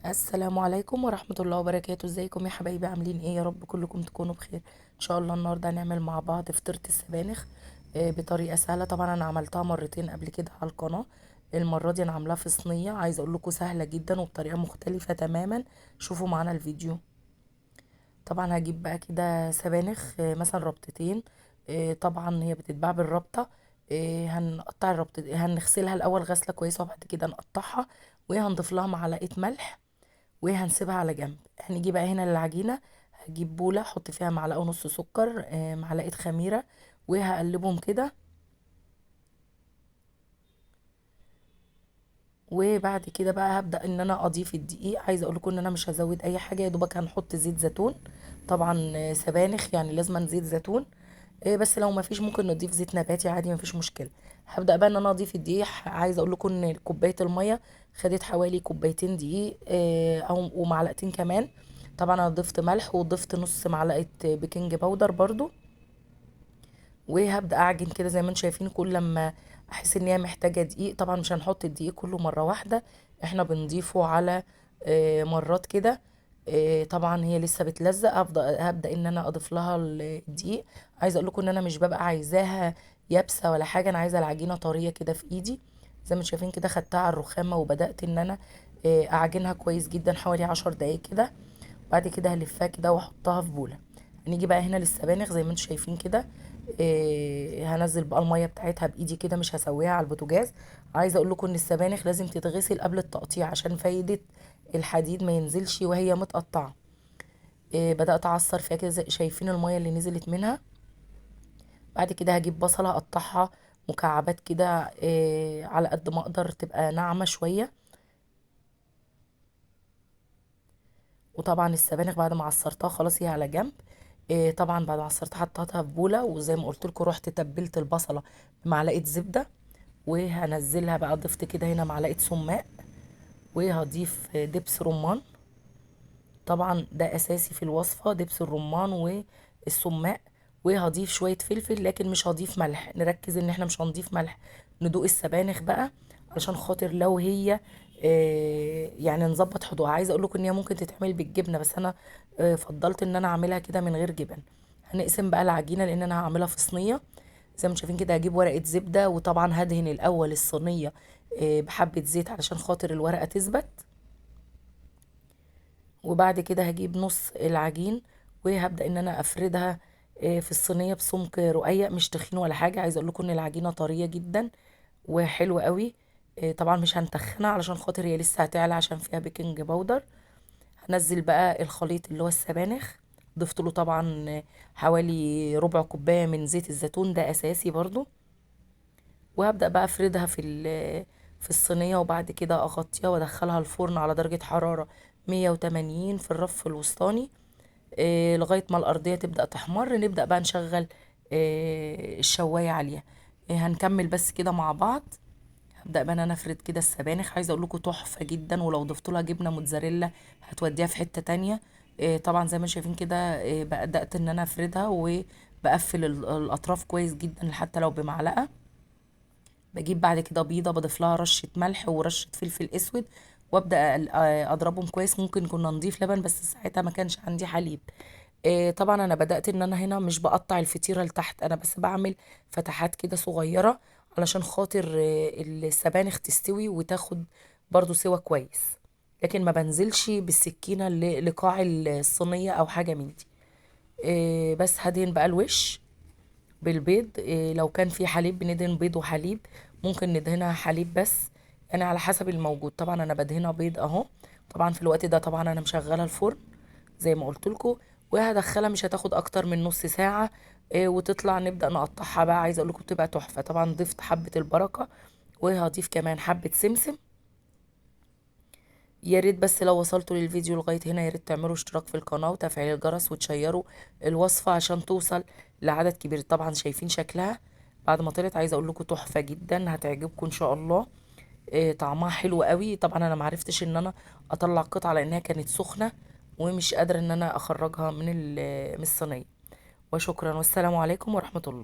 السلام عليكم ورحمة الله وبركاته. ازيكم يا حبايبي؟ عاملين ايه؟ يا رب كلكم تكونوا بخير ان شاء الله. النهارده هنعمل مع بعض فطيرة السبانخ بطريقة سهلة. طبعا انا عملتها مرتين قبل كده على القناة. المرة دي انا عاملاها في صينية، عايزة اقول لكم سهلة جدا وبطريقة مختلفة تماما. شوفوا معانا الفيديو. طبعا هجيب بقى كده سبانخ مثلا ربطتين. طبعا هي بتتباع بالربطة. هنقطع الربطة، هنغسلها الاول غسلة كويسة وبعد كده نقطعها، وهنضيف لها معلقة ملح وهنسيبها على جنب. هنيجي بقى هنا للعجينة. هجيب بولة احط فيها معلقة ونص سكر، معلقة خميرة، وهقلبهم كده. وبعد كده بقى هبدأ ان انا اضيف الدقيق. عايزة اقول لكم ان انا مش هزود اي حاجة، يا دوبك هنحط زيت زيتون. طبعا سبانخ يعني لازم زيت زيتون. بس لو ما فيش ممكن نضيف زيت نباتي عادي، ما فيش مشكلة. هبدأ بقى ان انا اضيف الدقيق. عايزة اقول لكم ان كوباية المية خدت حوالي كوبايتين دقيق، او ومعلقتين كمان. طبعا انا ضفت ملح وضفت نص معلقة بيكنج باودر برضو. وهبدأ اعجن كده زي ما انتم شايفين. كل لما احس ان هي محتاجة دقيق، طبعا مش هنحط الدقيق كله مرة واحدة، احنا بنضيفه على مرات كده. طبعا هي لسه بتلزق. هبدأ ان انا اضيف لها الدقيق. عايزه اقول لكم ان انا مش ببقى عايزاها يابسه ولا حاجه، انا عايزه العجينه طريه كده في ايدي. زي ما انتم شايفين كده خدتها على الرخامه وبدأت ان انا اعجنها كويس جدا حوالي 10 دقايق كده. بعد كده هلفها كده واحطها في بوله. هنيجي بقى هنا للسبانخ زي ما انتم شايفين كده. هنزل بقى الميه بتاعتها بايدي كده، مش هسويها على البوتاجاز. عايزه اقول لكم ان السبانخ لازم تتغسل قبل التقطيع عشان فايده الحديد ما ينزلش وهي متقطعه. بدات اعصر فيها كده شايفين الميه اللي نزلت منها. بعد كده هجيب بصله اقطعها مكعبات كده، على قد ما اقدر تبقى ناعمه شويه. وطبعا السبانخ بعد ما عصرتها خلاص هي على جنب. طبعا بعد ما عصرتها حطيتها في بوله، وزي ما قلت لكم رحت تبلت البصله بمعلقه زبده. وهنزلها بقى، ضفت كده هنا معلقه سماق، وهضيف دبس رمان. طبعا ده اساسي في الوصفه، دبس الرمان والسماق. وهضيف شويه فلفل لكن مش هضيف ملح، نركز ان احنا مش هنضيف ملح. ندوق السبانخ بقى علشان خاطر لو هي يعني نظبط حدوقها. عايزه اقول لكم ان هي ممكن تتعمل بالجبنه، بس انا فضلت ان انا اعملها كده من غير جبن. هنقسم بقى العجينه لان انا هعملها في صينيه. زي ما شايفين كده هجيب ورقه زبده، وطبعا هدهن الاول الصينيه بحبه زيت علشان خاطر الورقه تثبت. وبعد كده هجيب نص العجين وهبدأ ان انا افردها في الصينية بسمك رقيق، مش تخين ولا حاجة. عايزة اقول لكم ان العجينة طرية جدا وحلوة قوي. طبعا مش هنتخنها علشان خاطر هي لسه هتعلى عشان فيها بيكنج باودر. هنزل بقى الخليط اللي هو السبانخ. ضفت له طبعا حوالي ربع كوباية من زيت الزيتون، ده اساسي برضو. وهبدأ بقى افردها في الصينية، وبعد كده اغطيها وادخلها الفرن على درجة حرارة 180 في الرف الوسطاني. لغاية ما الأرضية تبدأ تحمر نبدأ بقى نشغل الشواية عليها. هنكمل بس كده مع بعض. هبدأ بقى انا افرد كده السبانخ. عايزة اقول لكم تحفة جدا، ولو ضفت لها جبنة موتزاريلا هتوديها في حتة تانية. طبعا زي ما شايفين كده بدأت ان انا افردها وبقفل الأطراف كويس جدا حتى لو بمعلقة. بجيب بعد كده بيضة بضيف لها رشة ملح ورشة فلفل اسود، وابدا اضربهم كويس. ممكن كنا نضيف لبن بس ساعتها ما كانش عندي حليب. طبعا انا بدأت ان انا هنا مش بقطع الفطيرة لتحت، انا بس بعمل فتحات كده صغيرة علشان خاطر السبانخ تستوي وتاخد برضو سوا كويس. لكن ما بنزلش بالسكينة لقاع الصينية او حاجة من دي. بس هدهن بقى الوش بالبيض. لو كان في حليب بندهن بيض وحليب، ممكن ندهنها حليب بس، يعني على حسب الموجود. طبعا انا بدهنها بيض اهو. طبعا في الوقت ده طبعا انا مشغله الفرن زي ما قلت لكم. وهدخلها مش هتاخد اكتر من نص ساعه. وتطلع نبدا نقطعها بقى. عايزه اقول لكم بتبقى تحفه. طبعا ضفت حبه البركه، وهضيف كمان حبه سمسم. يا ريت بس لو وصلتوا للفيديو لغاية هنا، يا ريت تعملوا اشتراك في القناة وتفعيل الجرس وتشيروا الوصفة عشان توصل لعدد كبير. طبعا شايفين شكلها بعد ما طلعت، عايزة اقول لكم تحفة جدا، هتعجبكم ان شاء الله. طعمها حلو قوي. طبعا انا معرفتش ان انا اطلع قطعة لانها كانت سخنة، ومش قادرة ان انا اخرجها من الصينية. وشكرا والسلام عليكم ورحمة الله.